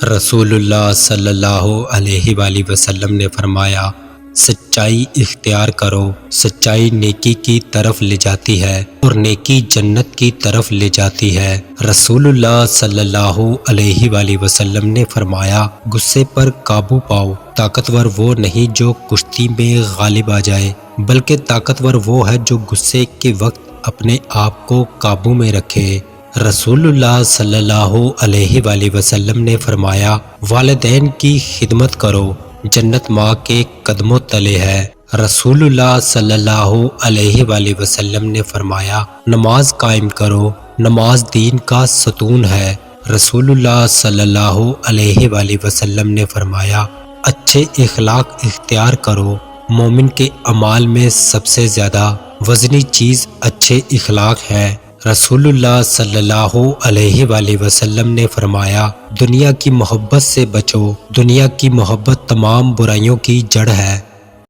رسول اللہ صلی اللہ علیہ وآلہ وسلم نے فرمایا، سچائی اختیار کرو، سچائی نیکی کی طرف لے جاتی ہے اور نیکی جنت کی طرف لے جاتی ہے۔ رسول اللہ صلی اللہ علیہ وآلہ وسلم نے فرمایا، غصے پر قابو پاؤ۔ طاقتور وہ نہیں جو کشتی میں غالب آ جائے، بلکہ طاقتور وہ ہے جو غصے کے وقت اپنے آپ کو قابو میں رکھے۔ رسول اللہ صلی اللہ علیہ وآلہ وسلم نے فرمایا، والدین کی خدمت کرو، جنت ماں کے قدموں تلے ہے۔ رسول اللہ صلی اللہ علیہ وآلہ وسلم نے فرمایا، نماز قائم کرو، نماز دین کا ستون ہے۔ رسول اللہ صلی اللہ علیہ وآلہ وسلم نے فرمایا، اچھے اخلاق اختیار کرو، مومن کے اعمال میں سب سے زیادہ وزنی چیز اچھے اخلاق ہے۔ رسول اللہ صلی اللہ علیہ وآلہ وسلم نے فرمایا، دنیا کی محبت سے بچو، دنیا کی محبت تمام برائیوں کی جڑ ہے۔